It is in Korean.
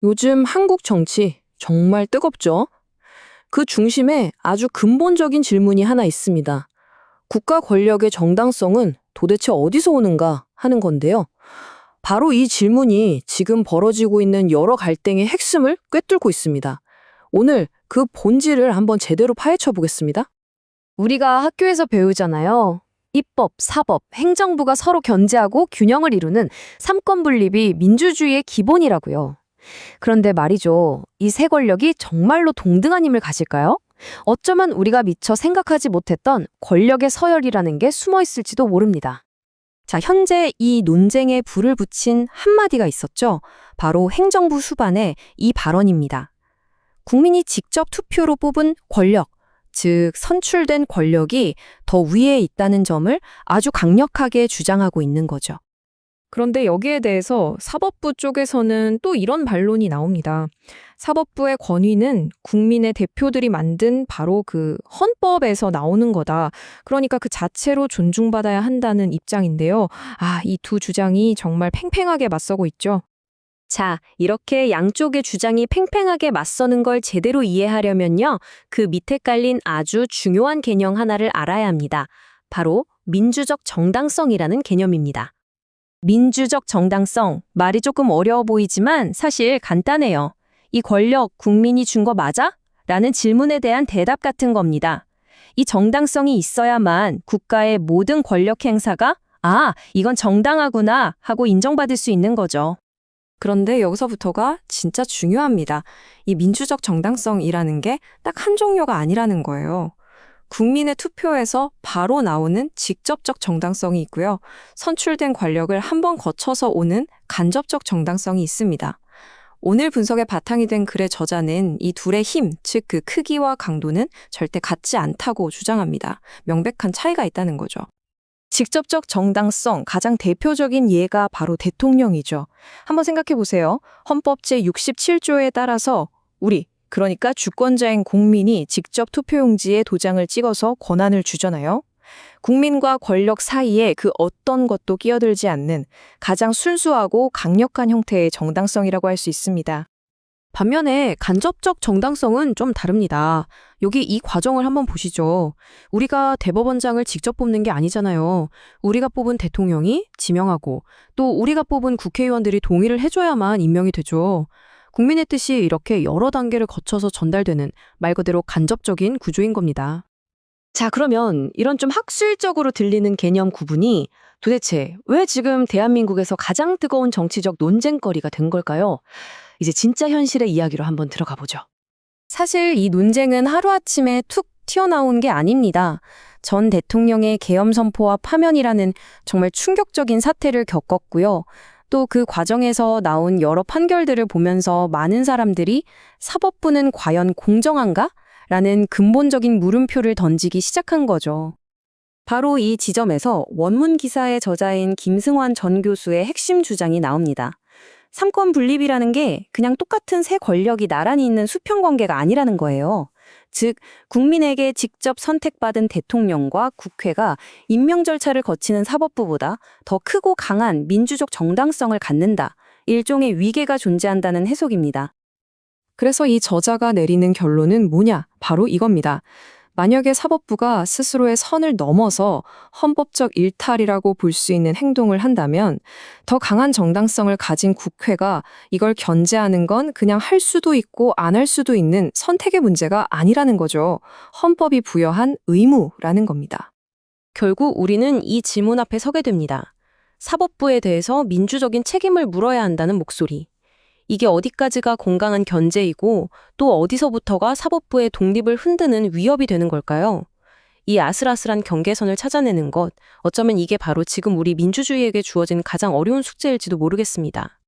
요즘 한국 정치 정말 뜨겁죠? 그 중심에 아주 근본적인 질문이 하나 있습니다. 국가 권력의 정당성은 도대체 어디서 오는가 하는 건데요. 바로 이 질문이 지금 벌어지고 있는 여러 갈등의 핵심을 꿰뚫고 있습니다. 오늘 그 본질을 한번 제대로 파헤쳐 보겠습니다. 우리가 학교에서 배우잖아요. 입법, 사법, 행정부가 서로 견제하고 균형을 이루는 삼권 분립이 민주주의의 기본이라고요. 그런데 말이죠. 이 세 권력이 정말로 동등한 힘을 가질까요? 어쩌면 우리가 미처 생각하지 못했던 권력의 서열이라는 게 숨어 있을지도 모릅니다. 자, 현재 이 논쟁에 불을 붙인 한마디가 있었죠. 바로 행정부 수반의 이 발언입니다. 국민이 직접 투표로 뽑은 권력, 즉 선출된 권력이 더 위에 있다는 점을 아주 강력하게 주장하고 있는 거죠. 그런데 여기에 대해서 사법부 쪽에서는 또 이런 반론이 나옵니다. 사법부의 권위는 국민의 대표들이 만든 바로 그 헌법에서 나오는 거다. 그러니까 그 자체로 존중받아야 한다는 입장인데요. 이 두 주장이 정말 팽팽하게 맞서고 있죠. 자, 이렇게 양쪽의 주장이 팽팽하게 맞서는 걸 제대로 이해하려면요. 그 밑에 깔린 아주 중요한 개념 하나를 알아야 합니다. 바로 민주적 정당성이라는 개념입니다. 민주적 정당성, 말이 조금 어려워 보이지만 사실 간단해요. 이 권력 국민이 준 거 맞아? 라는 질문에 대한 대답 같은 겁니다. 이 정당성이 있어야만 국가의 모든 권력 행사가 이건 정당하구나 하고 인정받을 수 있는 거죠. 그런데 여기서부터가 진짜 중요합니다. 이 민주적 정당성이라는 게 딱 한 종류가 아니라는 거예요. 국민의 투표에서 바로 나오는 직접적 정당성이 있고요. 선출된 권력을 한번 거쳐서 오는 간접적 정당성이 있습니다. 오늘 분석의 바탕이 된 글의 저자는 이 둘의 힘, 즉 그 크기와 강도는 절대 같지 않다고 주장합니다. 명백한 차이가 있다는 거죠. 직접적 정당성 가장 대표적인 예가 바로 대통령이죠. 한번 생각해 보세요. 헌법 제67조에 따라서 그러니까 주권자인 국민이 직접 투표용지에 도장을 찍어서 권한을 주잖아요. 국민과 권력 사이에 그 어떤 것도 끼어들지 않는 가장 순수하고 강력한 형태의 정당성이라고 할 수 있습니다. 반면에 간접적 정당성은 좀 다릅니다. 여기 이 과정을 한번 보시죠. 우리가 대법원장을 직접 뽑는 게 아니잖아요. 우리가 뽑은 대통령이 지명하고 또 우리가 뽑은 국회의원들이 동의를 해줘야만 임명이 되죠. 국민의 뜻이 이렇게 여러 단계를 거쳐서 전달되는 말 그대로 간접적인 구조인 겁니다. 자, 그러면 이런 좀 학술적으로 들리는 개념 구분이 도대체 왜 지금 대한민국에서 가장 뜨거운 정치적 논쟁거리가 된 걸까요? 이제 진짜 현실의 이야기로 한번 들어가 보죠. 사실 이 논쟁은 하루아침에 툭 튀어나온 게 아닙니다. 전 대통령의 계엄 선포와 파면이라는 정말 충격적인 사태를 겪었고요. 또 그 과정에서 나온 여러 판결들을 보면서 많은 사람들이 사법부는 과연 공정한가? 라는 근본적인 물음표를 던지기 시작한 거죠. 바로 이 지점에서 원문 기사의 저자인 김승환 전 교수의 핵심 주장이 나옵니다. 삼권 분립이라는 게 그냥 똑같은 세 권력이 나란히 있는 수평 관계가 아니라는 거예요. 즉, 국민에게 직접 선택받은 대통령과 국회가 임명 절차를 거치는 사법부보다 더 크고 강한 민주적 정당성을 갖는다. 일종의 위계가 존재한다는 해석입니다. 그래서 이 저자가 내리는 결론은 뭐냐? 바로 이겁니다. 만약에 사법부가 스스로의 선을 넘어서 헌법적 일탈이라고 볼 수 있는 행동을 한다면 더 강한 정당성을 가진 국회가 이걸 견제하는 건 그냥 할 수도 있고 안 할 수도 있는 선택의 문제가 아니라는 거죠. 헌법이 부여한 의무라는 겁니다. 결국 우리는 이 질문 앞에 서게 됩니다. 사법부에 대해서 민주적인 책임을 물어야 한다는 목소리. 이게 어디까지가 건강한 견제이고 또 어디서부터가 사법부의 독립을 흔드는 위협이 되는 걸까요? 이 아슬아슬한 경계선을 찾아내는 것, 어쩌면 이게 바로 지금 우리 민주주의에게 주어진 가장 어려운 숙제일지도 모르겠습니다.